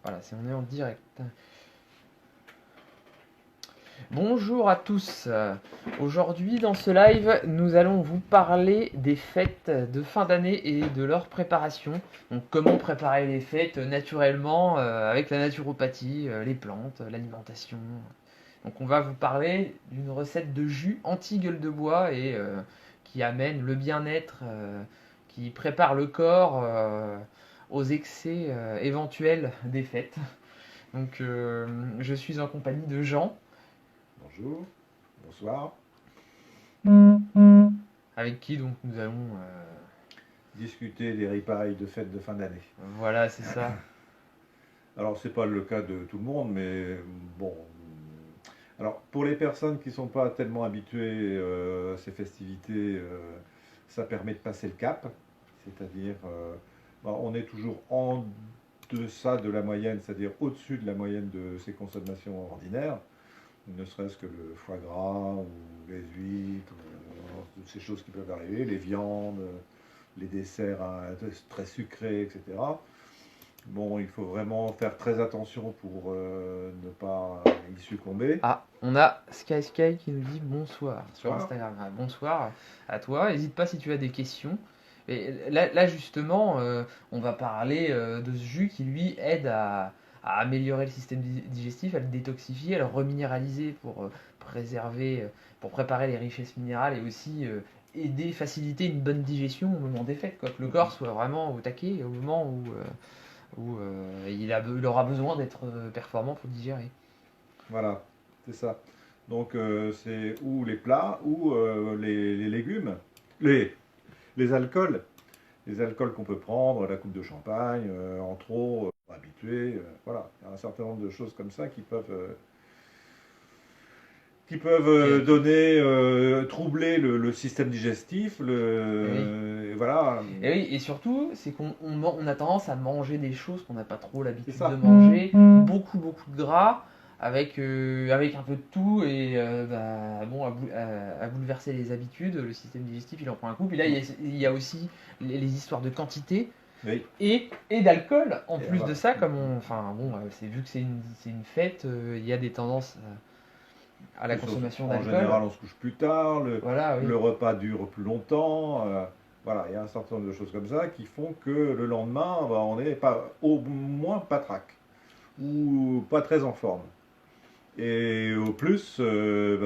Voilà, on est en direct. Bonjour à tous. Aujourd'hui dans ce live, nous allons vous parler des fêtes de fin d'année et de leur préparation. Donc comment préparer les fêtes naturellement avec la naturopathie, les plantes, l'alimentation. Donc on va vous parler d'une recette de jus anti-gueule de bois et qui amène le bien-être, qui prépare le corps aux excès éventuels des fêtes. Donc je suis en compagnie de Jean, Bonjour, bonsoir. avec qui donc nous allons... Discuter des ripailles de fêtes de fin d'année. voilà, c'est ça. Alors, c'est pas le cas de tout le monde, mais bon. Alors, pour les personnes qui ne sont pas tellement habituées à ces festivités, ça permet de passer le cap. C'est-à-dire, on est toujours en deçà de la moyenne, c'est-à-dire au-dessus de la moyenne de ces consommations ordinaires, ne serait-ce que le foie gras ou les huîtres, toutes ces choses qui peuvent arriver, les viandes, les desserts très sucrés, etc. Bon, il faut vraiment faire très attention pour ne pas y succomber. Ah, on a Sky qui nous dit bonsoir sur Bonsoir. Instagram. Ah, bonsoir à toi. N'hésite pas si tu as des questions. Et là justement, on va parler de ce jus qui lui aide à améliorer le système digestif, à le détoxifier, à le reminéraliser pour préserver, pour préparer les richesses minérales et aussi aider, faciliter une bonne digestion au moment des fêtes, quoi, que le corps soit vraiment au taquet au moment où il aura besoin d'être performant pour digérer. Voilà, c'est ça. Donc, c'est ou les plats ou les légumes, les, les alcools. Les alcools qu'on peut prendre, la coupe de champagne, en trop, habitué. Voilà, il y a un certain nombre de choses comme ça qui peuvent Ok. donner, troubler le système digestif. Oui. Voilà, Et oui, et surtout, c'est on a tendance à manger des choses qu'on n'a pas trop c'est l'habitude de ça. manger, beaucoup de gras, avec un peu de tout, et bon, à bouleverser les habitudes, le système digestif il en prend un coup. Puis là, il y a aussi les histoires de quantité Oui, et d'alcool. En et plus de voilà. ça, enfin bon, c'est vu que c'est une fête, il y a des tendances à la Plus consommation en d'alcool. général, on se couche plus tard, Voilà, oui. le repas dure plus longtemps. Voilà, il y a un certain nombre de choses comme ça qui font que le lendemain, on n'est pas, au moins pas trac ou pas très en forme. Et au plus,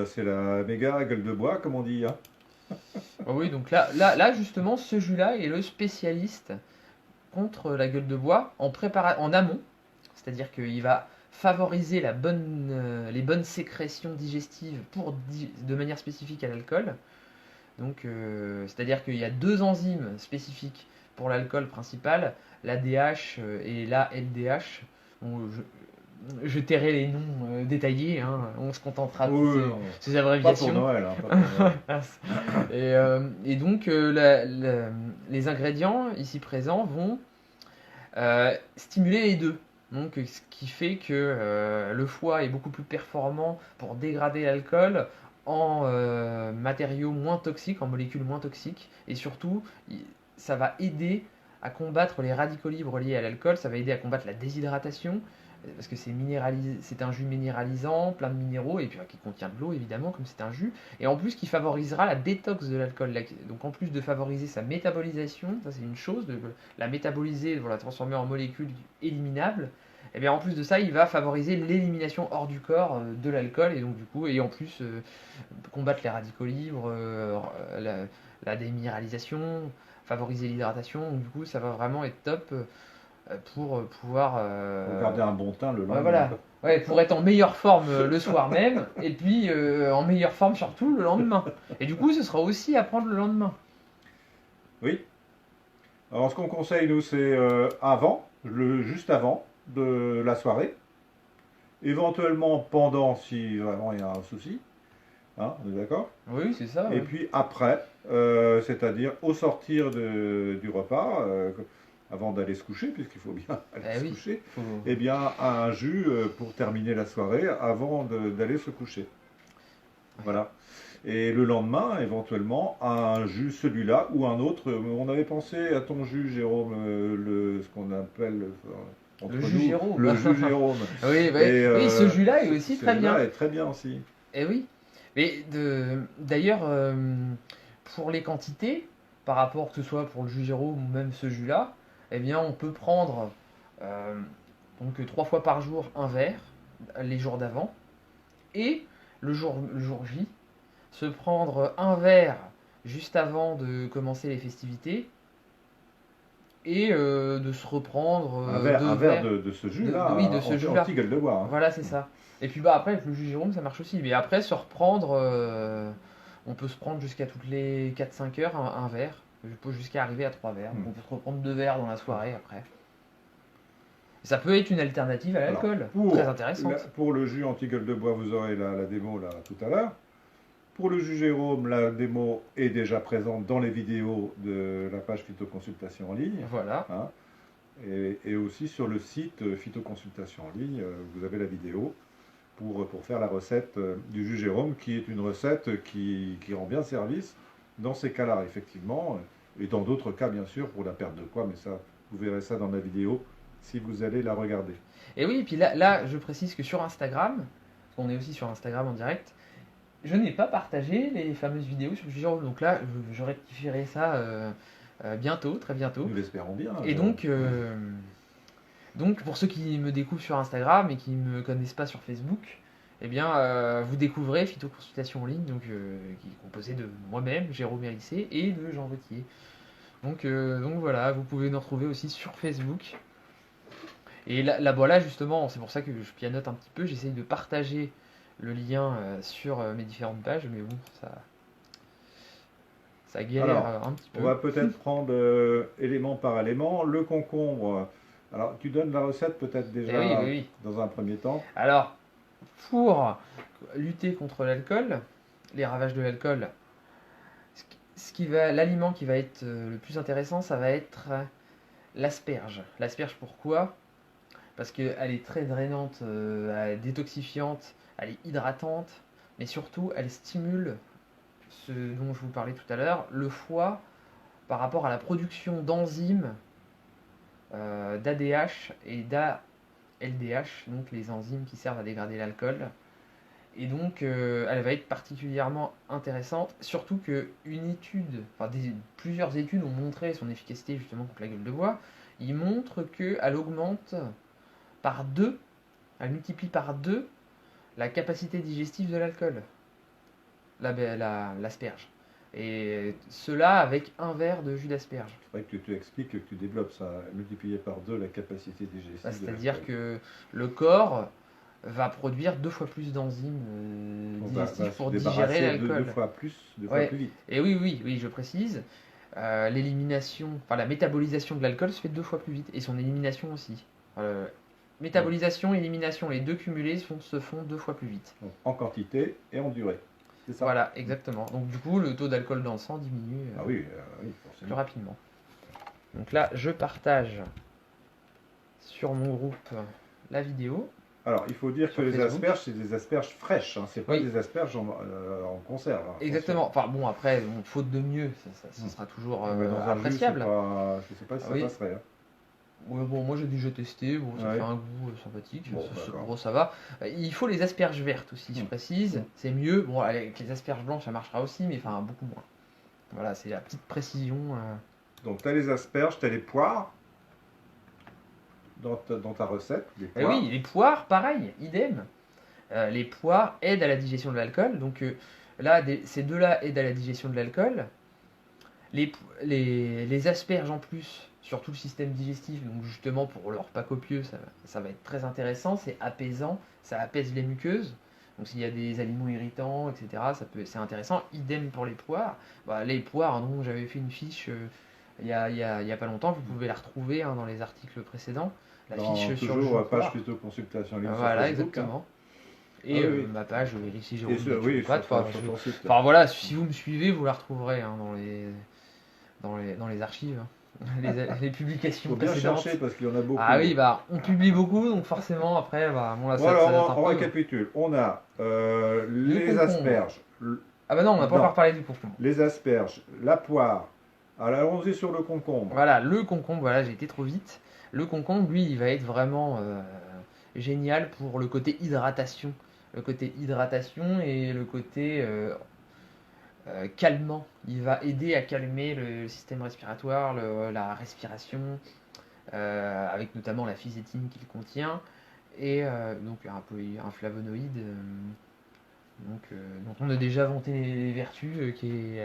c'est la méga gueule de bois, comme on dit, hein. Oh oui, donc là justement, ce jus-là est le spécialiste contre la gueule de bois en amont, c'est-à-dire qu'il va favoriser les bonnes sécrétions digestives de manière spécifique à l'alcool. Donc, c'est-à-dire qu'il y a deux enzymes spécifiques pour l'alcool principal, l'ADH et l'ALDH. Bon, je tairai les noms détaillés, hein, on se contentera de Oui, ces pas pour abréviations. Noël, hein, pas pour Noël. Et donc, les ingrédients ici présents vont stimuler les deux. Donc, ce qui fait que le foie est beaucoup plus performant pour dégrader l'alcool en matériaux moins toxiques, en molécules moins toxiques. Et surtout, ça va aider à combattre les radicaux libres liés à l'alcool. Ça va aider à combattre la déshydratation. Parce que c'est un jus minéralisant, plein de minéraux, et puis qui contient de l'eau évidemment, comme c'est un jus, et en plus qui favorisera la détox de l'alcool. Donc en plus de favoriser sa métabolisation, ça c'est une chose, de la métaboliser, de la transformer en molécules éliminables, et bien en plus de ça, il va favoriser l'élimination hors du corps de l'alcool, et donc du coup, et en plus combattre les radicaux libres, la déminéralisation, favoriser l'hydratation, donc du coup ça va vraiment être top pour pouvoir Pour garder un bon teint le ouais, lendemain, voilà. quoi. Ouais, pour être en meilleure forme le soir même, et puis en meilleure forme surtout le lendemain. Et du coup, ce sera aussi à prendre le lendemain. Oui. Alors, ce qu'on conseille, nous, c'est juste avant de la soirée. Éventuellement pendant, si vraiment il y a un souci. Hein, on est d'accord? Oui, c'est ça, Et ouais. puis après, c'est-à-dire au sortir du repas, avant d'aller se coucher, puisqu'il faut bien aller Eh se oui, coucher, faut... eh bien un jus pour terminer la soirée avant d'aller se coucher. ouais. Voilà. Et le lendemain, éventuellement, un jus, celui-là ou un autre. On avait pensé à ton jus, Jérôme, ce qu'on appelle entre Le nous, jus Jérôme. le jus Jérôme. Oui, bah, Et, oui, ce jus-là est aussi très bien. Celui-là est très bien aussi. Eh oui. Mais d'ailleurs, pour les quantités, par rapport que ce soit pour le jus Jérôme ou même ce jus-là, eh bien, on peut prendre euh, donc 3 fois par jour un verre, les jours d'avant, et le jour J, se prendre un verre juste avant de commencer les festivités, et de se reprendre Un deux verre verres. de ce jus-là, Oui, de ce jus-là. anti-gueule de bois. Hein. Voilà, c'est ça. Et puis bah après, avec le jus Jérôme, ça marche aussi. Mais après, se reprendre, on peut se prendre jusqu'à toutes les 4-5 heures un verre, jusqu'à arriver à 3 verres. Donc on peut se reprendre 2 verres dans la soirée après. Ça peut être une alternative à Alors, l'alcool, très intéressante. pour le jus anti-gueule de bois, vous aurez la démo là tout à l'heure. Pour le jus Jérôme, la démo est déjà présente dans les vidéos de la page Phytoconsultation en ligne. Voilà. Hein. Et aussi sur le site Phytoconsultation en ligne, vous avez la vidéo pour faire la recette du jus Jérôme, qui est une recette qui rend bien service dans ces cas-là, effectivement, et dans d'autres cas, bien sûr, pour la perte de poids, mais ça, vous verrez ça dans la vidéo si vous allez la regarder. Et oui, et puis là, je précise que sur Instagram, parce qu'on est aussi sur Instagram en direct, je n'ai pas partagé les fameuses vidéos sur le jus Jérôme. Donc là, je rectifierai ça bientôt, très bientôt. Nous l'espérons bien. Et donc, pour ceux qui me découvrent sur Instagram et qui ne me connaissent pas sur Facebook, eh bien, vous découvrez Phytoconsultation en ligne, donc, qui est composée de moi-même, Jérôme Hérissé, et de Jean Vautier. Donc voilà, vous pouvez nous retrouver aussi sur Facebook. Et là, voilà, justement, c'est pour ça que je pianote un petit peu, j'essaye de partager le lien sur mes différentes pages, mais bon, ça galère Alors, un petit peu. on va peut-être prendre élément par élément. Le concombre, alors tu donnes la recette peut-être déjà Oui. dans un premier temps. Alors, pour lutter contre l'alcool, les ravages de l'alcool, l'aliment qui va être le plus intéressant, ça va être l'asperge. L'asperge, pourquoi? Parce qu'elle est très drainante, elle est détoxifiante, elle est hydratante, mais surtout, elle stimule ce dont je vous parlais tout à l'heure, le foie par rapport à la production d'enzymes d'ADH et d'ALDH, donc les enzymes qui servent à dégrader l'alcool. Et donc, elle va être particulièrement intéressante, surtout plusieurs études ont montré son efficacité justement contre la gueule de bois. Ils montrent qu'elle augmente par 2, elle multiplie par 2 la capacité digestive de l'alcool, l'asperge. Et cela avec un verre de jus d'asperge. Il faudrait que tu expliques, que tu développes ça, multiplié par 2 la capacité digestive. C'est-à-dire que le corps va produire 2 fois plus d'enzymes digestives pour digérer l'alcool. 2 fois plus vite. Et oui, je précise. La métabolisation de l'alcool se fait 2 fois plus vite. Et son élimination aussi. Métabolisation, élimination, les deux cumulés se font 2 fois plus vite. Donc, en quantité et en durée. C'est ça. Voilà, exactement. Donc du coup, le taux d'alcool dans le sang diminue oui, plus forcément. rapidement. Donc là, je partage sur mon groupe la vidéo. Alors, il faut dire que les Facebook. asperges, c'est des asperges fraîches, hein, c'est pas Oui. des asperges en conserve. Hein, Exactement. Enfin bon, après, faute de mieux, ça sera toujours appréciable. Je sais pas si ça Oui. passerait. Hein. Ouais, bon, moi j'ai déjà testé, ça Ouais. fait un goût sympathique, Bon, ça va. Il faut les asperges vertes aussi, je précise, c'est mieux. Bon, avec les asperges blanches ça marchera aussi, mais enfin beaucoup moins. Voilà, c'est la petite précision. Donc, tu as les asperges, tu as les poires dans ta recette. Les Et poires. oui, les poires, pareil, idem. Les poires aident à la digestion de l'alcool, donc là, ces deux-là aident à la digestion de l'alcool. Les asperges en plus, sur tout le système digestif, donc justement pour leur repas copieux, ça va être très intéressant, c'est apaisant, ça apaise les muqueuses. Donc s'il y a des aliments irritants, etc., c'est intéressant. Idem pour les poires. Les poires, dont j'avais fait une fiche il y a pas longtemps, vous pouvez la retrouver dans les articles précédents. La fiche sur le jus de page poire. Phytoconsultation en ligne. Voilà, sur Facebook, exactement. Et oui. ma page, Alexis Jérôme. Oui, Pat, sur ton site. Enfin voilà, si vous me suivez, vous la retrouverez dans les archives, les publications Faut bien précédentes. chercher parce qu'il y en a beaucoup. Ah oui, on publie beaucoup, donc forcément après, bon là, Voilà, on récapitule. On a les concombre. asperges. Ah bah non, on n'a pas encore parlé du concombre. Les asperges, la poire. Alors allons-y sur le concombre. Voilà, le concombre, voilà, j'ai été trop vite. Le concombre, lui, il va être vraiment génial pour le côté hydratation. Le côté hydratation et le côté calmant. Il va aider à calmer le système respiratoire, la respiration, avec notamment la physétine qu'il contient, et donc un peu un flavonoïde dont on a déjà vanté les vertus, qui est...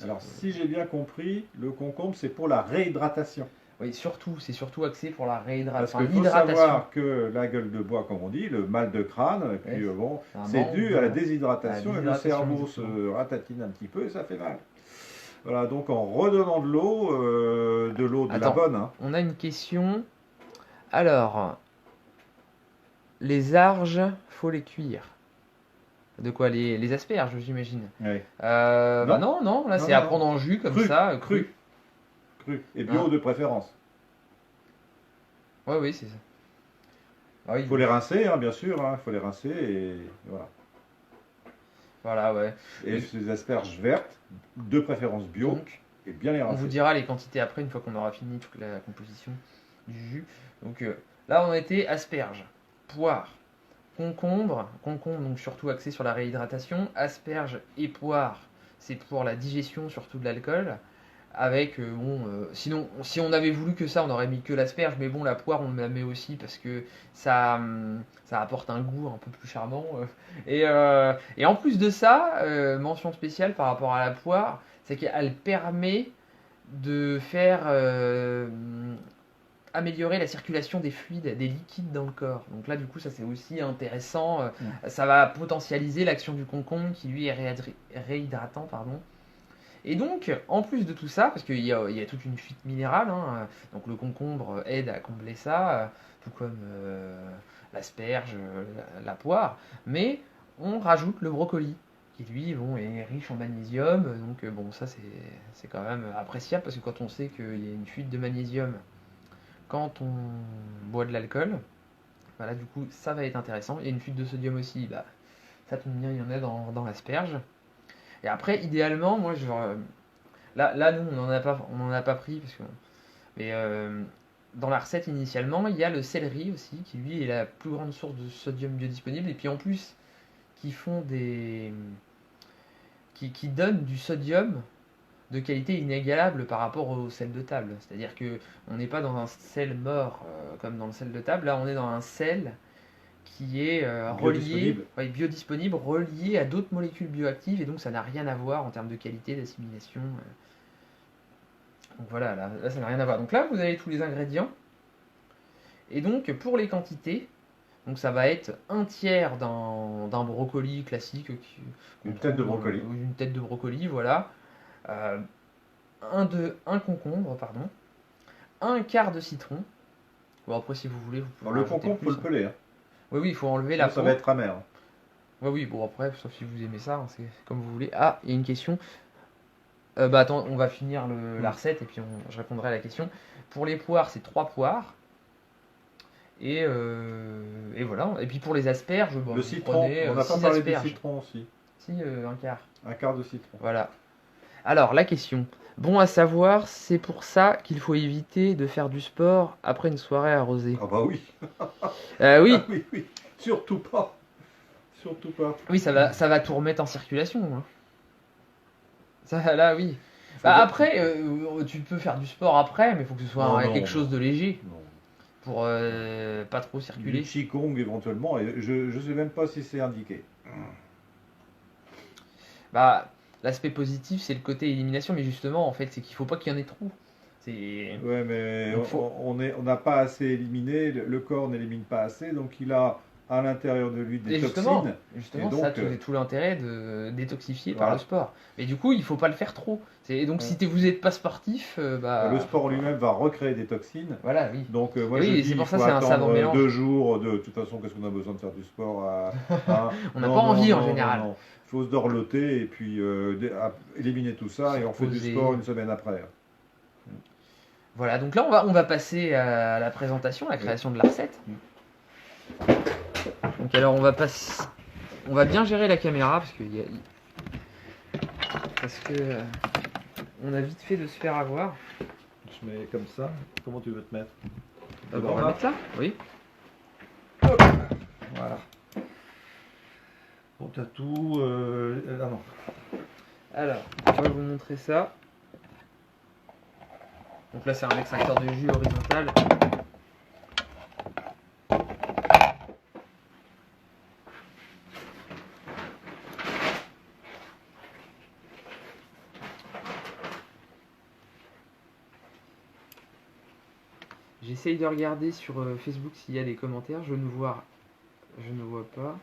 Alors, si j'ai bien compris, le concombre, c'est pour la réhydratation. Oui, surtout, c'est surtout axé pour la Parce réhydratation, qu'il faut l'hydratation. savoir que la gueule de bois, comme on dit, le mal de crâne, et puis, Ouais, bon, c'est un c'est manque dû à la de- déshydratation, à la et le déshydratation, cerveau exactement. se ratatine un petit peu et ça fait mal. Voilà, donc en redonnant de l'eau de la Attends, bonne, hein. on a une question. Alors, les arges, faut les cuire. De quoi les asperges, j'imagine. Ouais. Bah non, non, là Non, c'est non, à non. prendre en jus comme Cru, ça, cru, cru. Et bio Hein. de préférence. Ouais, oui, c'est ça. Ah oui, Il faut les rincer, hein, bien sûr, il faut les rincer et voilà. voilà, ouais. Et ces asperges vertes, de préférence bio, Donc, et bien les on vous rincer. dira les quantités après, une fois qu'on aura fini toute la composition du jus. Donc là, on était asperges, poire, concombre, donc surtout axé sur la réhydratation, asperges et poire, c'est pour la digestion surtout de l'alcool. Avec, sinon, si on avait voulu que ça, on aurait mis que l'asperge, mais bon, la poire, on la met aussi parce que ça apporte un goût un peu plus charmant. Et en plus de ça, mention spéciale par rapport à la poire, c'est qu'elle permet de faire améliorer la circulation des fluides, des liquides dans le corps. Donc là, du coup, ça c'est aussi intéressant. Ça va potentialiser l'action du concombre qui lui est réhydratant, pardon. Et donc, en plus de tout ça, parce qu'il y a toute une fuite minérale, hein, donc le concombre aide à combler ça, tout comme l'asperge, la poire, mais on rajoute le brocoli, qui lui est riche en magnésium, donc bon, ça c'est quand même appréciable, parce que quand on sait qu'il y a une fuite de magnésium quand on boit de l'alcool, voilà, du coup, ça va être intéressant. Il y a une fuite de sodium aussi, bah, ça tombe bien, il y en a dans l'asperge. Et après, idéalement, moi, là, nous, on en a pas pris, mais dans la recette initialement, il y a le céleri aussi, qui lui est la plus grande source de sodium biodisponible, et puis en plus, qui font qui donnent du sodium de qualité inégalable par rapport au sel de table. C'est-à-dire que on n'est pas dans un sel mort comme dans le sel de table, là, on est dans un sel qui est relié, Biodisponible. ouais, biodisponible, relié à d'autres molécules bioactives, et donc ça n'a rien à voir en termes de qualité d'assimilation. Donc voilà, là ça n'a rien à voir. Donc là, vous avez tous les ingrédients. Et donc pour les quantités, donc ça va être un tiers d'un brocoli classique. Une tête de brocoli. Une tête de brocoli, voilà. Euh, un concombre, pardon. Un quart de citron. Bon, après, si vous voulez, vous pouvez Alors, le rajouter concombre, il plus, faut le peler, hein. Oui, oui, il faut enlever Sinon, la ça peau. va être amer. Ouais, oui, bon, après, sauf si vous aimez ça, hein, c'est comme vous voulez. Ah, il y a une question. Bah attends, on va finir la recette et puis je répondrai à la question. Pour les poires, c'est 3 poires. Et voilà. Et puis pour les asperges, bon, Le vous citron, prenez on n'a pas 6 parlé du asperges. citron aussi. Si, un quart. Un quart de citron. Voilà. Alors, la question. Bon à savoir, c'est pour ça qu'il faut éviter de faire du sport après une soirée arrosée. Ah bah oui. Oui, Ah oui, oui. Surtout pas. Surtout pas. oui, ça va tout remettre en circulation, hein. Ça, là, oui. Faut Bah dire- après, tu peux faire du sport après, mais il faut que ce soit Non, quelque non, chose de léger Non. pour pas trop circuler. Du Qigong éventuellement, et je sais même pas si c'est indiqué. Bah, l'aspect positif, c'est le côté élimination, mais justement, en fait, c'est qu'il faut pas qu'il y en ait trop. C'est Ouais, mais Donc, faut- on n'a pas assez éliminé, le corps n'élimine pas assez, donc il a à l'intérieur de lui des Et justement, toxines. justement, Et donc, ça, c'est tout l'intérêt de détoxifier par voilà. le sport. Mais du coup, il faut pas le faire trop. Donc, Ouais. si vous n'êtes pas sportif, bah. Le sport en lui-même va recréer des toxines. Voilà, oui. Donc moi Oui, je et dis c'est pour il ça faut c'est un savant attendre mélange. 2 jours. De toute façon, qu'est-ce qu'on a besoin de faire du sport hein. On n'a Non, pas non, envie en non, général. non. Il faut se dorloter et puis éliminer tout ça et on fait du Poser. sport une semaine après. Voilà, donc là, on va passer à la présentation, la création de la recette. Donc, alors, on va bien gérer la caméra parce que on a vite fait de se faire avoir. se met comme ça. Comment tu veux te mettre? On va mettre là. Oui. Hop. Voilà. Bon, t'as tout. Ah non. Alors, je vais vous montrer ça. Donc là, c'est un extracteur de jus horizontal. J'essaye de regarder sur Facebook s'il y a des commentaires. Je ne vois pas.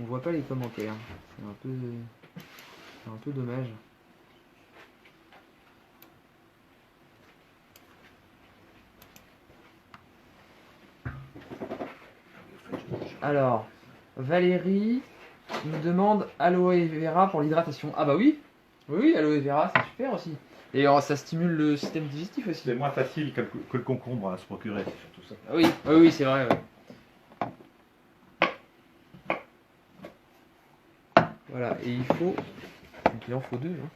On voit pas les commentaires. C'est un peu dommage. Alors, Valérie nous demande aloe vera pour l'hydratation. Ah bah oui, oui, aloe vera, c'est super aussi. Et ça stimule le système digestif aussi. C'est moins facile que le concombre à se procurer, c'est surtout ça. Oui, oui, oui, c'est vrai. Ouais. Voilà, et il faut... Donc il en faut deux. Hein.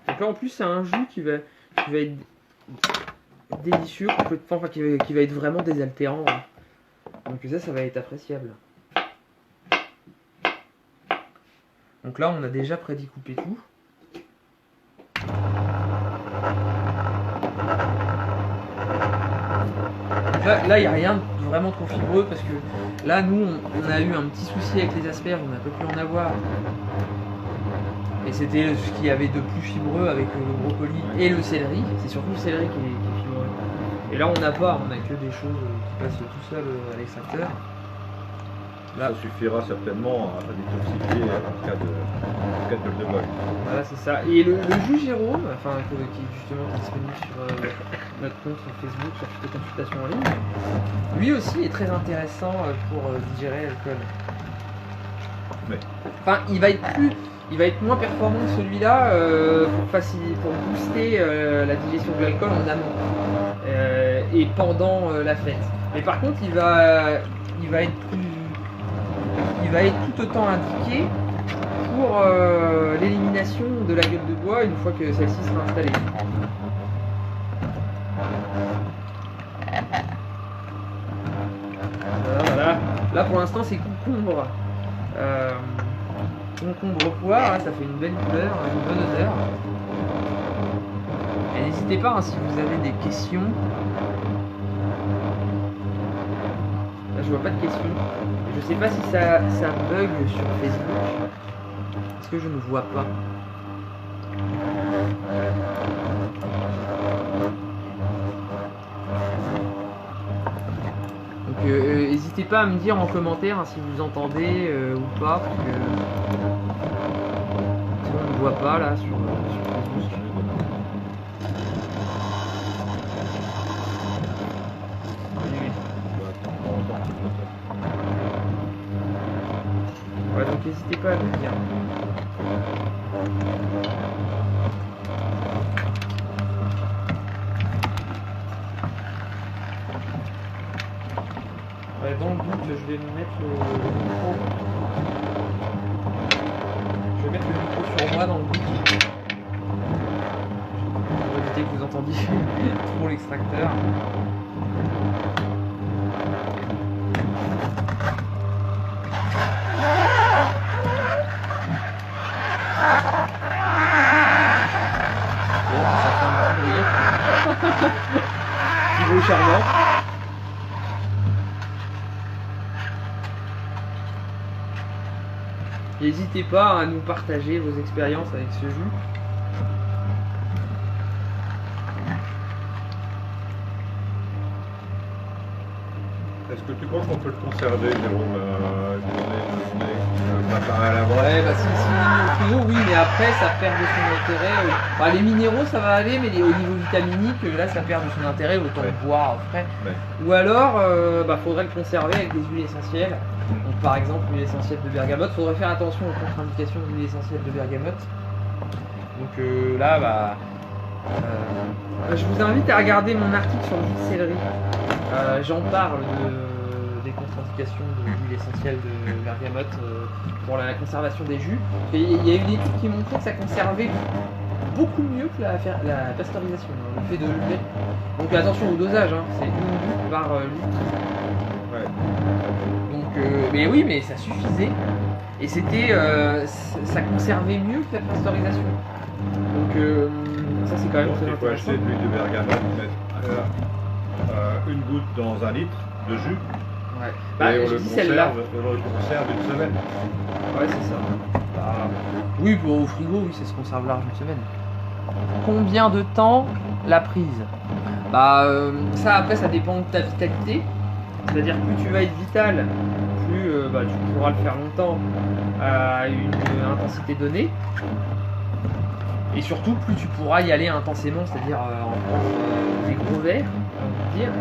Donc là en plus c'est un jus qui va être délicieux, enfin, qui va être vraiment désaltérant. Hein. Donc ça va être appréciable. Donc là on a déjà prédécoupé tout. Là, il n'y a rien de vraiment trop fibreux parce que là, nous, on a eu un petit souci avec les asperges, on n'a pas pu en avoir. Et c'était ce qu'il y avait de plus fibreux avec le brocoli et le céleri. C'est surtout le céleri qui est fibreux. Et là, on n'a pas, on a que des choses qui passent tout seul à l'extracteur. Là. Ça suffira certainement à détoxifier en cas de vol. Voilà, c'est ça. Et le jus Jérôme, enfin, qui est justement disponible sur notre compte sur Facebook, sur toutes les consultations en ligne, lui aussi est très intéressant pour digérer l'alcool. Mais... Enfin, il va être moins performant que celui-là pour booster la digestion de l'alcool en amont et pendant la fête. Mais par contre, il va être tout autant indiqué pour l'élimination de la gueule de bois une fois que celle-ci sera installée. Voilà. Là pour l'instant c'est concombre. Concombre poire, hein, ça fait une belle couleur, une bonne odeur. Et n'hésitez pas hein, si vous avez des questions. Là, je vois pas de questions. Je sais pas si ça bug sur Facebook. Parce que je ne vois pas. Donc n'hésitez pas à me dire en commentaire hein, si vous entendez ou pas. Parce que sinon, on ne voit pas là sur Facebook. Ouais, donc n'hésitez pas à me dire. Ouais, dans le doute, je vais mettre le micro. Je vais mettre le micro sur moi dans le doute. Pour éviter que vous entendiez trop l'extracteur. Petit bruit charmant. N'hésitez pas à nous partager vos expériences avec ce jus. Est-ce que tu crois qu'on peut le conserver, Jérôme, matin à la brosse? Ouais, bah si minéraux, oui, mais après ça perd de son intérêt. Bah, les minéraux ça va aller, mais au niveau vitaminique, là ça perd de son intérêt, autant le boire frais. Ouais. Ou alors, faudrait le conserver avec des huiles essentielles. Donc par exemple l'huile essentielle de bergamote, faudrait faire attention aux contre-indications de l'huile essentielle de bergamote. Donc là, je vous invite à regarder mon article sur le jus de céleri. J'en parle des contre-indications de l'huile essentielle de bergamote pour la conservation des jus. Et il y a une étude qui montrait que ça conservait beaucoup mieux que la pasteurisation, le fait de lever. Donc attention au dosage, hein, c'est 1 goutte par litre. Ouais. Donc, mais oui, mais ça suffisait. Et c'était, ça conservait mieux que la pasteurisation. Donc ça c'est quand même Donc, très il faut intéressant. acheter de l'huile de bergamote, mettre une goutte dans un litre de jus, Ouais. Bah, et on j'ai le dit celle-là. conserve une semaine. Ouais, c'est ça. Bah, oui, au frigo, oui, ça se conserve large une semaine. Combien de temps la prise? Bah, ça après, ça dépend de ta vitalité. C'est-à-dire plus tu vas être vital, plus bah, tu pourras le faire longtemps à une intensité donnée. Et surtout, plus tu pourras y aller intensément, c'est-à-dire en prendre des gros verres, on va dire.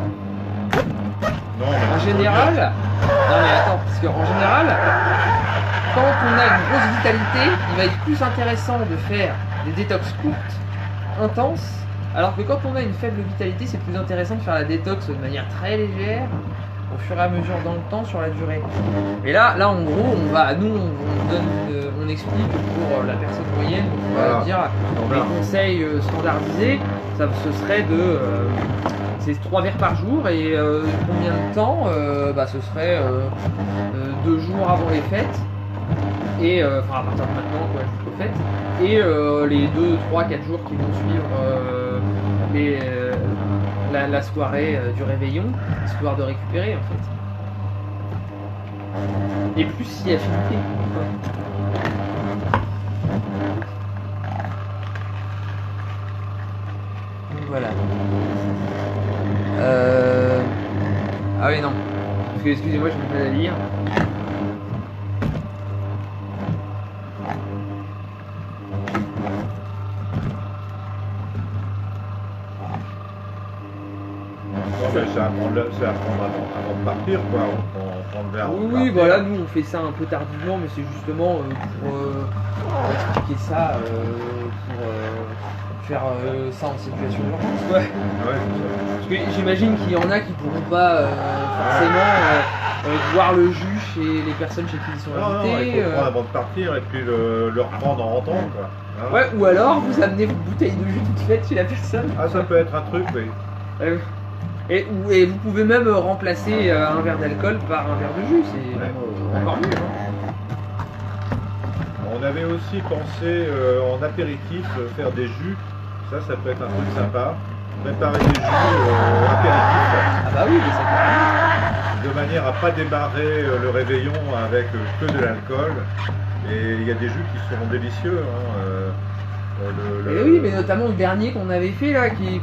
Non, En général, non mais attends, parce qu'en général, quand on a une grosse vitalité, il va être plus intéressant de faire des détox courtes, intenses, alors que quand on a une faible vitalité, c'est plus intéressant de faire la détox de manière très légère, au fur et à mesure dans le temps, sur la durée. Et là en gros, on explique pour la personne moyenne, on va Voilà. dire les conseils standardisés, ce serait de c'est 3 verres par jour et combien de temps bah, ce serait 2 jours avant les fêtes et enfin à partir de maintenant quoi, jusqu'aux fêtes et les 2, 3, 4 jours qui vont suivre la soirée du réveillon, histoire de récupérer en fait. Et plus si affinité. Donc voilà. Ah oui non. Parce que excusez-moi, je me mets à lire. Non, mais c'est à prendre avant de partir, quoi. On prend le verre. avant de Oui, partir. voilà, nous on fait ça un peu tardivement, mais c'est justement pour expliquer ça, pour faire ça en situation d'urgence. Ouais. Ouais, c'est ça. Parce que j'imagine qu'il y en a qui pourront pas forcément voir le jus chez les personnes chez qui ils sont Non, il invités. faut le prendre avant de partir et puis le reprendre en rentrant, quoi. Hein. Ouais, ou alors vous amenez votre bouteille de jus toute faite chez la personne. Ah, ça peut être un truc, oui. Et vous pouvez même remplacer un verre d'alcool par un verre de jus, c'est Ouais. encore mieux. Hein. On avait aussi pensé en apéritif faire des jus. Ça peut être un truc sympa. Préparer des jus apéritifs Ah bah oui, mais ça carrément. de manière à pas démarrer le réveillon avec que de l'alcool. Et il y a des jus qui seront délicieux. Hein, Et oui, mais notamment le dernier qu'on avait fait là, qui est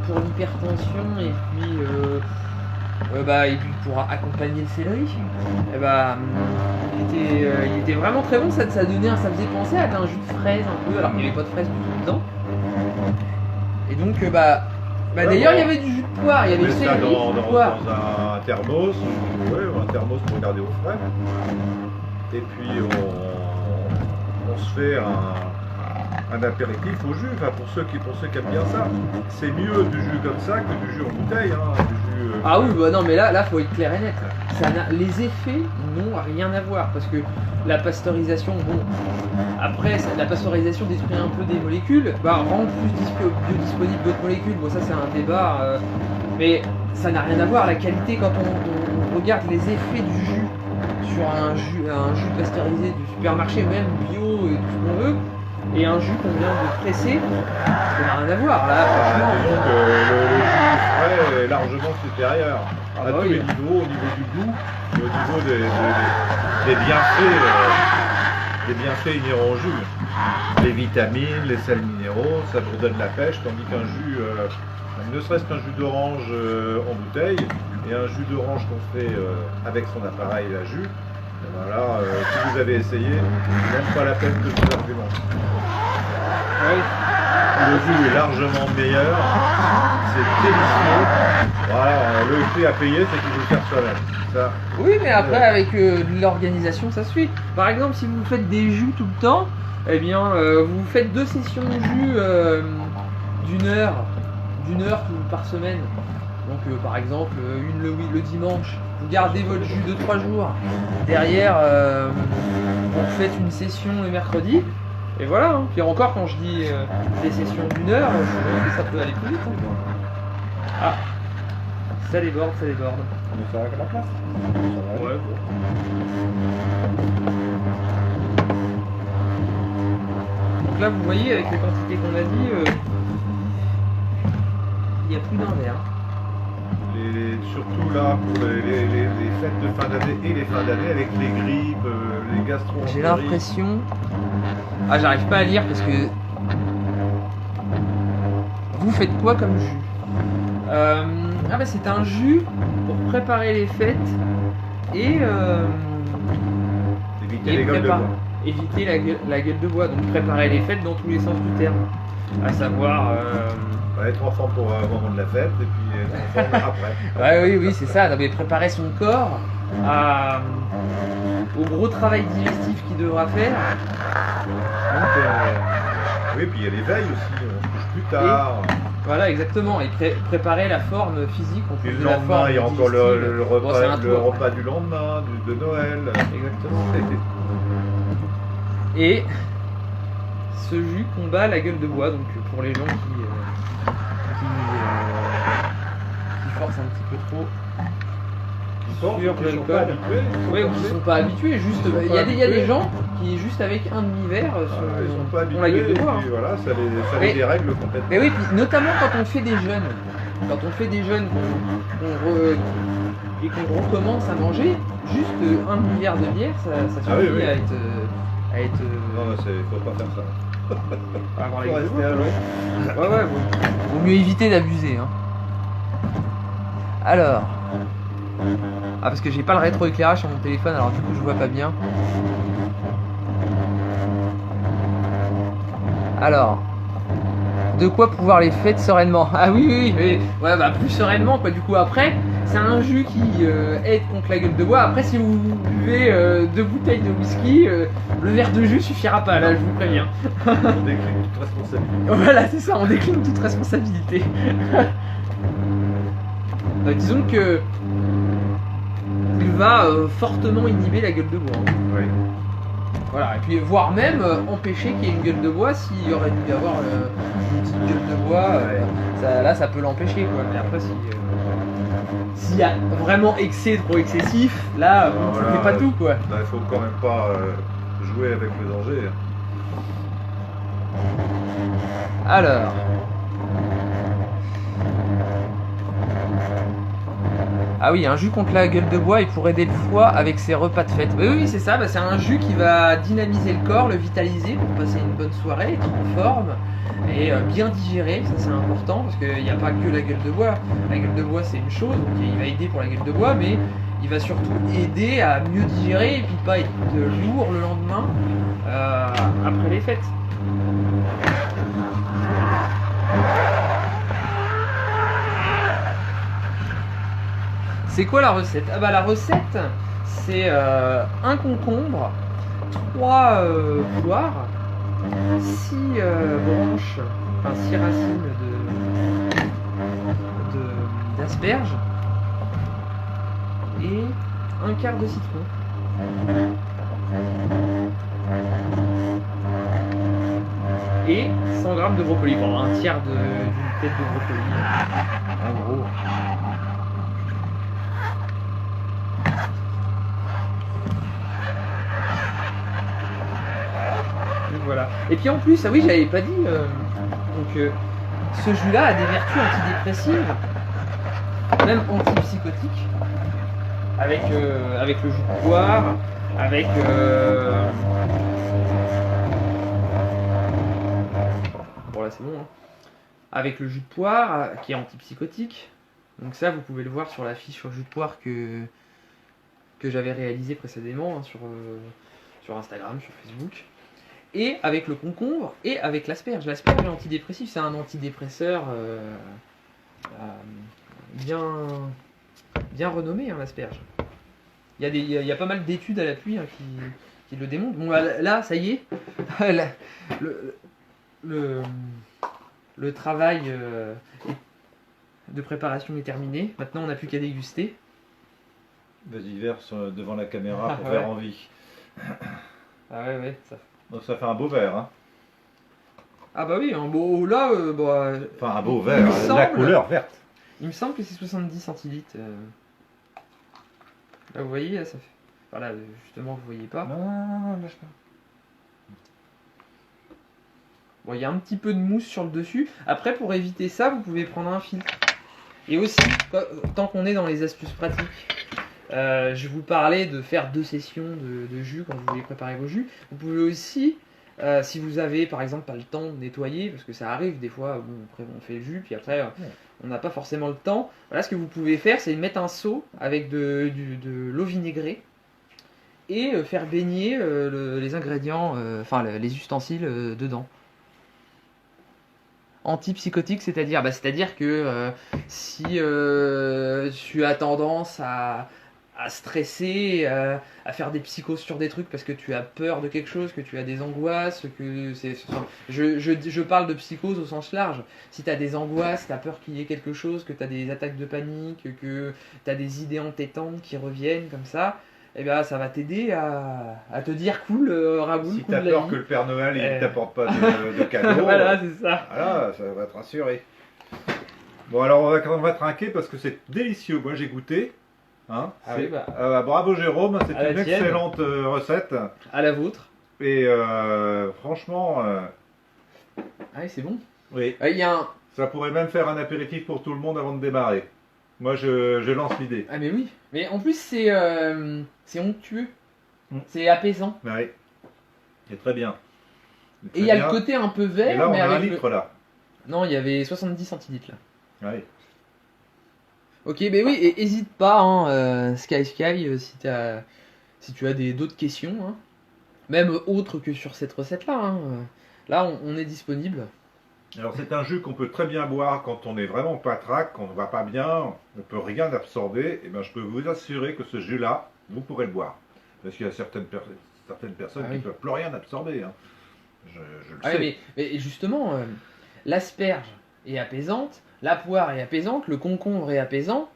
pour l'hypertension et puis pour accompagner le céleri. Et bah, il était vraiment très bon. Ça faisait penser à un jus de fraise un peu, alors qu'il n'y avait pas de fraise du tout dedans. Et donc ouais, d'ailleurs bon. Il y avait du jus de poire, il y avait On du met ça céleri, dans du poire. un thermos, un thermos pour garder au frais. Et puis on se fait un apéritif au jus. Enfin, pour ceux qui aiment bien ça, c'est mieux du jus comme ça que du jus en bouteille. Hein, du jus, Ah oui, bah non, mais là faut être clair et net. Les effets n'ont rien à voir parce que la pasteurisation, bon, après la pasteurisation détruit un peu des molécules, rend plus biodisponible d'autres molécules. Bon, ça c'est un débat, mais ça n'a rien à voir. La qualité, quand on regarde les effets du jus sur un jus pasteurisé du supermarché, même bio et tout ce qu'on veut, et un jus qu'on vient de presser, ça n'a rien à voir. Là, franchement, disons que le jus frais est largement supérieur Ah à bah tous oui. les niveaux, au niveau du goût et au niveau des bienfaits inhérents au jus. Les vitamines, les sels minéraux, ça vous donne la pêche, tandis qu'un jus, ne serait-ce qu'un jus d'orange en bouteille, et un jus d'orange qu'on fait avec son appareil à jus, voilà, si vous avez essayé, même pas la peine de vous argumenter. Le jus est largement meilleur, c'est délicieux. Voilà, le prix à payer, c'est qu'il faut le faire soi-même. Ça, oui, mais après, avec de l'organisation, ça se fait. Par exemple, si vous faites des jus tout le temps, eh bien, vous faites 2 sessions de jus d'une heure par semaine. Donc par exemple, le dimanche, vous gardez votre jus de 3 jours. Derrière, vous faites une session le mercredi. Et voilà. Hein. Puis encore, quand je dis des sessions d'1 heure, ça peut aller plus vite. Hein. Ah, ça déborde, ça déborde. Mais ça va à la place. Ça va aller. Ouais, bon. Donc là, vous voyez, avec les quantités qu'on a dit, il n'y a plus d'un verre. Surtout là, pour les fêtes de fin d'année et les fins d'année, avec les grippes, les gastro. J'ai l'impression... Ah, j'arrive pas à lire parce que... Vous faites quoi comme jus? Ah bah c'est un jus pour préparer les fêtes et... éviter les gueules de bois. Éviter la gueule de bois, donc préparer les fêtes dans tous les sens du terme. À savoir... Être en forme pour le moment de la fête et puis être en forme après. Ouais, oui, c'est ça. Mais préparer son corps au gros travail digestif qu'il devra faire. Donc, oui, puis il y a l'éveil aussi, on se couche plus tard. Voilà, exactement. Et préparer la forme physique. Et le lendemain, il y a encore le repas du lendemain, de Noël. Exactement. Et ce jus combat la gueule de bois, donc pour les gens qui forcent un petit peu trop sur l'alcool. Oui, ou qui sont pas habitués. Juste, il y a des gens qui juste avec un demi-verre ils sont pas habitués, ont la gueule de bois. Et puis, voilà, ça les dérègle complètement. Mais oui, puis notamment quand on fait des jeûnes. Quand on fait des jeûnes et qu'on recommence à manger, juste un demi-verre de bière, ça suffit à être... Non, faut pas faire ça. Faut rester à l'eau. Ouais, vaut mieux éviter d'abuser. Hein. Alors... Ah, parce que j'ai pas le rétroéclairage sur mon téléphone, alors du coup je vois pas bien. Alors... De quoi pouvoir les fêtes sereinement. Ah oui, ouais, bah plus sereinement quoi. Du coup après, c'est un jus qui aide contre la gueule de bois. Après si vous buvez 2 bouteilles de whisky, le verre de jus suffira pas, là je vous préviens. On décline toute responsabilité. Voilà, c'est ça, on décline toute responsabilité. Disons que il va fortement inhiber la gueule de bois. Hein. Oui. Voilà, et puis voire même empêcher qu'il y ait une gueule de bois s'il y aurait dû y avoir une petite gueule de bois, là ça peut l'empêcher quoi. Mais après s'il y a vraiment trop excessif, là on ne fait pas tout quoi. Là, il faut quand même pas jouer avec le danger. Alors. Ah oui, un jus contre la gueule de bois et pour aider le foie avec ses repas de fête. Oui, c'est ça, c'est un jus qui va dynamiser le corps, le vitaliser pour passer une bonne soirée, être en forme et bien digérer, ça c'est important parce qu'il n'y a pas que la gueule de bois. La gueule de bois c'est une chose, donc il va aider pour la gueule de bois, mais il va surtout aider à mieux digérer et puis pas être lourd le lendemain après les fêtes. C'est quoi la recette? Ah bah la recette, c'est un concombre, 3 poires, 6 branches, enfin 6 racines d'asperges et un quart de citron. Et 100 g de brocoli, bon, un tiers d'une tête de brocoli, en gros. Voilà. Et puis en plus, ah oui, j'avais pas dit, ce jus-là a des vertus antidépressives, même antipsychotiques, avec le jus de poire, avec bon là c'est bon, hein. Avec le jus de poire qui est antipsychotique. Donc ça, vous pouvez le voir sur la fiche sur jus de poire que j'avais réalisé précédemment hein, sur Instagram, sur Facebook. Et avec le concombre et avec l'asperge. L'asperge est antidépressif, c'est un antidépresseur bien renommé, hein, l'asperge. Il y a pas mal d'études à l'appui hein, qui le démontrent. Bon, là, ça y est, le travail de préparation est terminée. Maintenant, on n'a plus qu'à déguster. Vas-y, verse devant la caméra pour Ouais. faire envie. Ah ouais, ça. Donc ça fait un beau verre, hein. Ah bah oui, un beau là, Enfin un beau il verre, me la semble- couleur verte. il me semble que c'est 70 centilitres. Là, vous voyez, là, ça fait. Voilà, justement, vous voyez pas. Non, lâche pas. Bon, il y a un petit peu de mousse sur le dessus. Après, pour éviter ça, vous pouvez prendre un filtre. Et aussi, tant qu'on est dans les astuces pratiques, je vous parlais de faire 2 sessions de jus quand vous voulez préparer vos jus. Vous pouvez aussi, si vous avez par exemple pas le temps de nettoyer, parce que ça arrive des fois, bon, après on fait le jus, puis après on n'a pas forcément le temps. Voilà, ce que vous pouvez faire, c'est mettre un seau avec de l'eau vinaigrée et faire baigner les ingrédients, les ustensiles dedans. Antipsychotique, c'est-à-dire c'est-à-dire que si tu as tendance à stresser, à faire des psychoses sur des trucs parce que tu as peur de quelque chose, que tu as des angoisses, je parle de psychose au sens large. Si tu as des angoisses, tu as peur qu'il y ait quelque chose, que tu as des attaques de panique, que tu as des idées entêtantes qui reviennent comme ça, eh bien, ça va t'aider à te dire cool, Ragoul, Si cool t'as de la peur vie. que le Père Noël il t'apporte pas de cadeaux, Voilà, c'est ça. voilà, ça va te rassurer. Bon alors on va trinquer parce que c'est délicieux. Moi j'ai goûté. Hein, Ah oui, bah. Bravo Jérôme, c'est À la une tienne. excellente recette. À la vôtre. Et franchement, Ah oui, c'est bon. oui, Il y a un. ça pourrait même faire un apéritif pour tout le monde avant de démarrer. Moi je lance l'idée. Ah mais oui. Mais en plus c'est onctueux. Mm. C'est apaisant. Oui, c'est très bien. Et il y a le côté un peu Et vert, là on mais a un avec litre là. Non, il y avait 70 centilitres là. Oui. Ok, mais oui, et hésite pas, hein, Sky, si tu as d'autres questions, hein. Même autres que sur cette recette-là, hein. Là, on est disponible. Alors c'est un jus qu'on peut très bien boire quand on est vraiment patraque, quand on ne va pas bien, on ne peut rien absorber. Et ben je peux vous assurer que ce jus-là, vous pourrez le boire. Parce qu'il y a certaines personnes Ah qui oui. ne peuvent plus rien absorber. Hein. Je le Ah sais. oui, mais justement, l'asperge est apaisante, la poire est apaisante, le concombre est apaisant.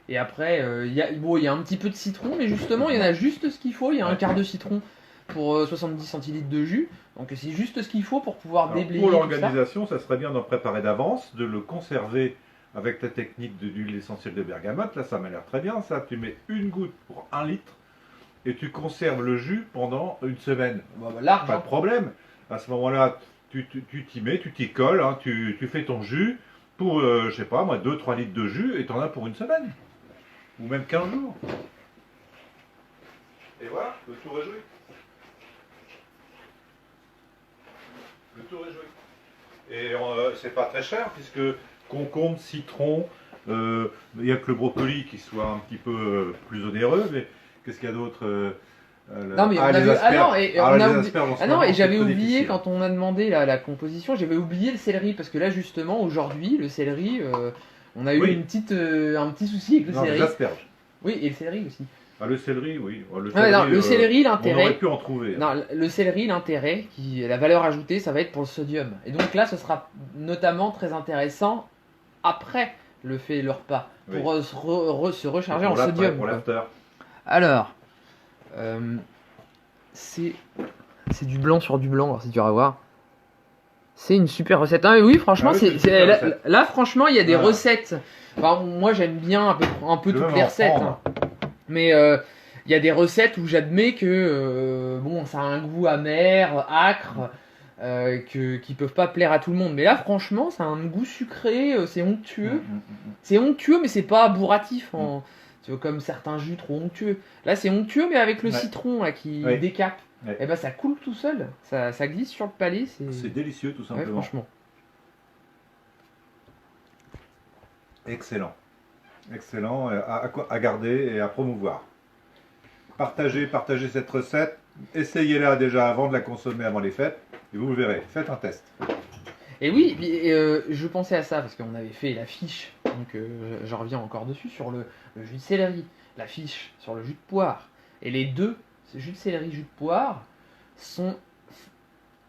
Et après, il y a un petit peu de citron, mais justement, il y en a juste ce qu'il faut. Il y a un Ouais. quart de citron pour 70 centilitres de jus. Donc c'est juste ce qu'il faut pour pouvoir Alors, déblayer pour tout ça. l'organisation, ça serait bien d'en préparer d'avance, de le conserver avec la technique de l'huile essentielle de bergamote. Là, ça m'a l'air très bien. Ça, tu mets une goutte pour 1 litre et tu conserves le jus pendant une semaine. Large, Pas hein. de problème. À ce moment-là, tu t'y mets, tu t'y colles, hein, tu fais ton jus pour, je sais pas moi, 2-3 litres de jus et tu en as pour une semaine. Ou même 15 jours. Et voilà, le tour est joué. Le tour est joué. Et c'est pas très cher puisque concombre, citron, il n'y a que le brocoli qui soit un petit peu plus onéreux, mais qu'est-ce qu'il y a d'autre Non, mais on les avait- ah asperges. non, et Ah, on les a oublié- asperges, en ce Ah non, moment, et j'avais c'est très oublié difficile. quand on a demandé la composition, j'avais oublié le céleri parce que là justement aujourd'hui le céleri, on a eu Oui. un petit souci avec le Non, les céleri. asperges. Oui, et le céleri aussi. Ah, le céleri, oui. Le Ouais, non, le céleri, on l'intérêt. aurait pu en trouver. Non, le céleri, l'intérêt, la valeur ajoutée, ça va être pour le sodium. Et donc là, ce sera notamment très intéressant après le repas, Oui. pour se recharger en Pour l'après, sodium. pour quoi. l'after. Alors, c'est du blanc sur du blanc, alors si tu vas voir. C'est une super recette. Ah, mais oui, franchement, Ah oui, c'est une super là, recette. là, franchement, il y a des Voilà. recettes. Enfin, moi, j'aime bien un peu Je toutes vais les m'en recettes. prendre. Hein. Mais il y a des recettes où j'admets que bon, ça a un goût amer, âcre, qui peuvent pas plaire à tout le monde. Mais là, franchement, ça a un goût sucré, c'est onctueux. C'est onctueux, mais c'est pas bourratif. Tu vois, comme certains jus trop onctueux. Là, c'est onctueux, mais avec le Ouais. citron là, qui Ouais. décape. Ouais. Et ben, ça coule tout seul. Ça glisse sur le palais. C'est délicieux, tout Ouais, simpment. franchement. Excellent. Excellent, à garder et à promouvoir. Partagez cette recette. Essayez-la déjà avant de la consommer avant les fêtes. Et vous verrez. Faites un test. Et oui, je pensais à ça parce qu'on avait fait la fiche, donc je reviens encore dessus, sur le jus de céleri, la fiche sur le jus de poire. Et les deux, ce jus de céleri, jus de poire, sont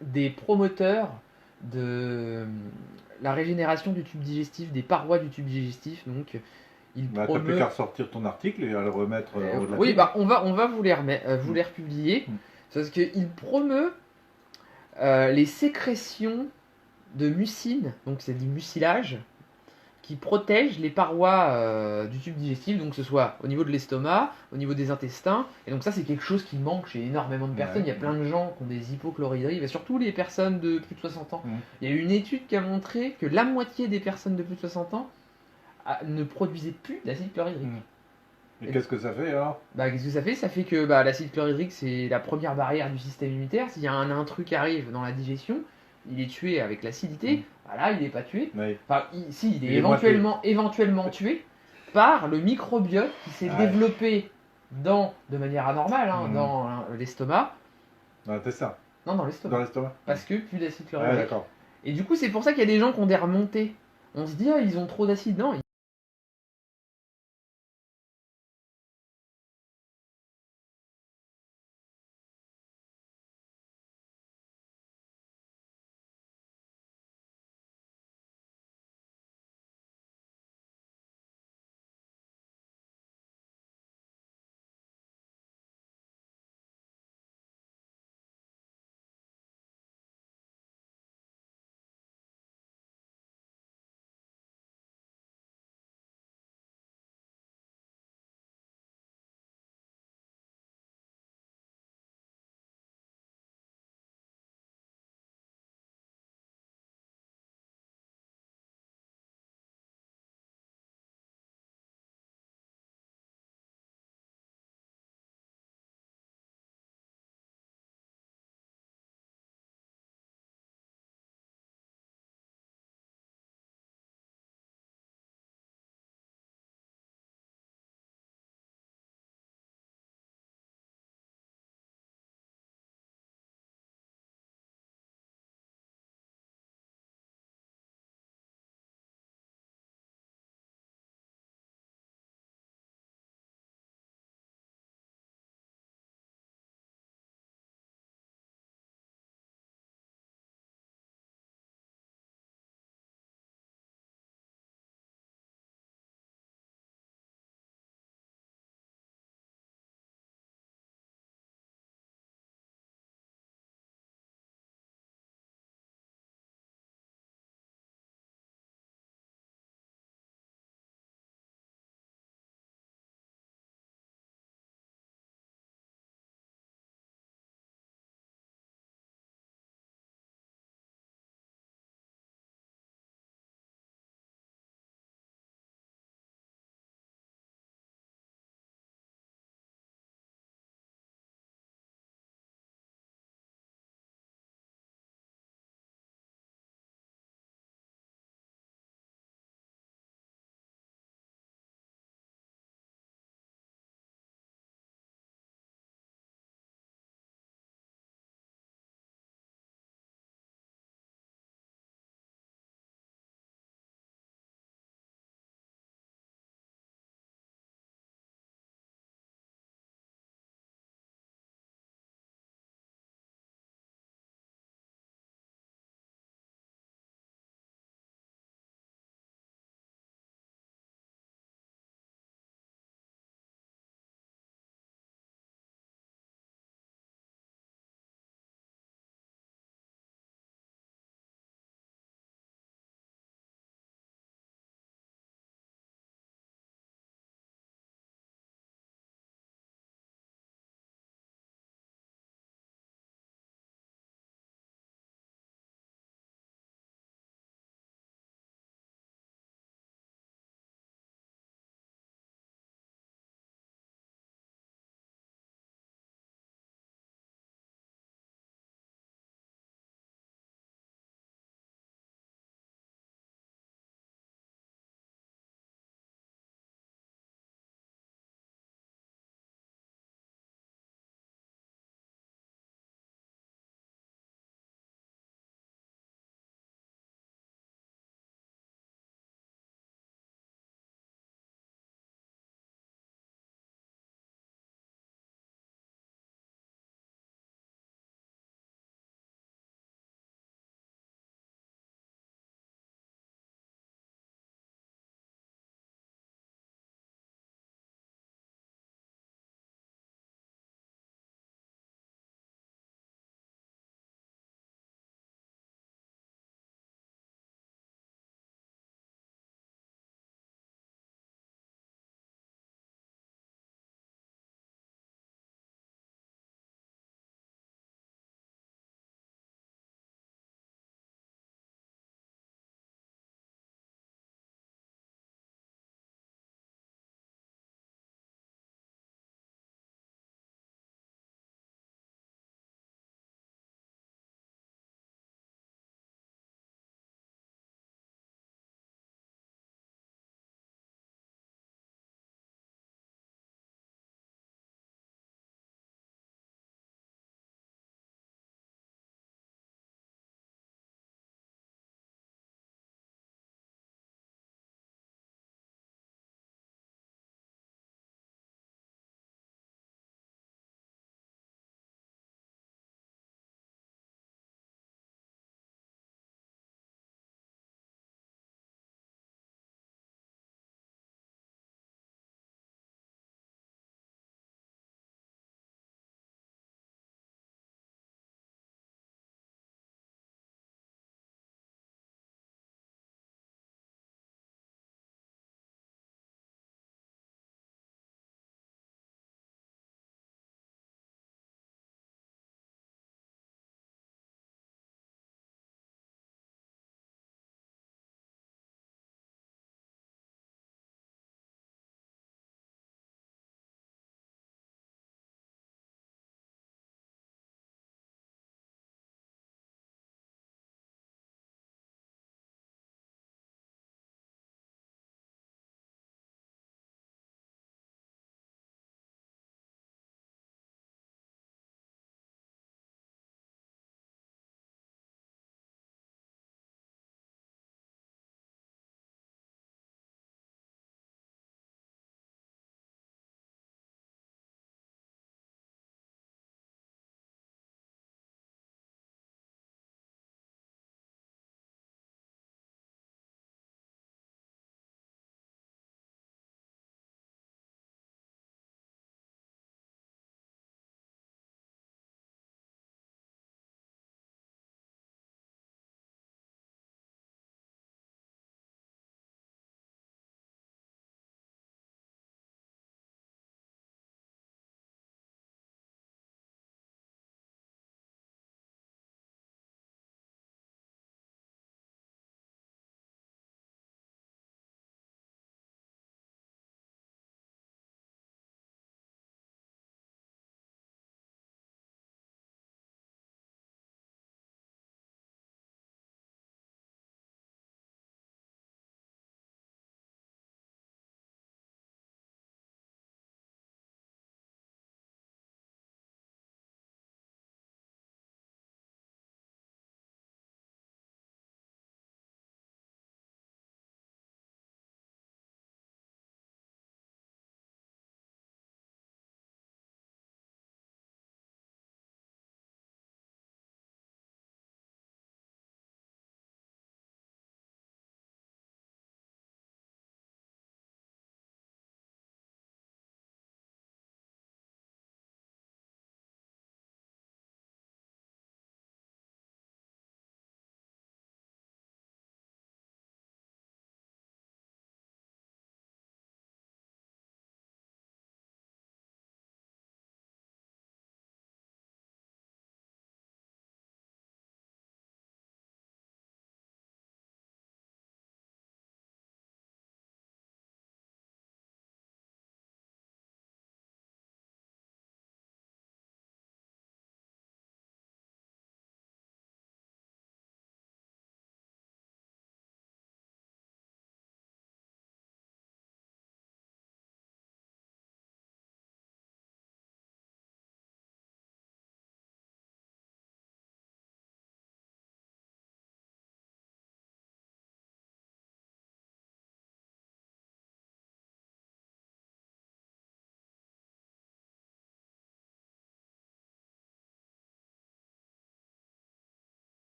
des promoteurs de la régénération du tube digestif, des parois du tube digestif. Donc, il Bah, t'as plus promeut. qu'à ressortir ton article et à le remettre au de la Oui, pile. bah, on va vous les republier. Mm. Parce qu'il promeut les sécrétions de mucine, donc c'est du mucilage, qui protège les parois du tube digestif, donc que ce soit au niveau de l'estomac, au niveau des intestins. Et donc ça, c'est quelque chose qui manque chez énormément de personnes. Ouais. Il y a plein de gens qui ont des hypochloridries, et surtout les personnes de plus de 60 ans. Mm. Il y a eu une étude qui a montré que la moitié des personnes de plus de 60 ans ne produisaient plus d'acide chlorhydrique. Mm. Et qu'est-ce que ça fait alors? Bah, qu'est-ce que ça fait? Ça fait que bah, l'acide chlorhydrique, c'est la première barrière du système immunitaire. S'il y a un intrus qui arrive dans la digestion, il est tué avec l'acidité. Mm. Bah, là, il n'est pas tué. Oui. Enfin, si, il est Il est moins éventuellement tué par le microbiote qui s'est Ouais. développé de manière anormale Mm. dans l'estomac. Dans l'intestin, Non, dans dans l'estomac. l'estomac. Parce que plus d'acide Ouais, chlorhydrique. d'accord. Et du coup, c'est pour ça qu'il y a des gens qui ont des remontées. On se dit, ah, ils ont trop d'acide. Non,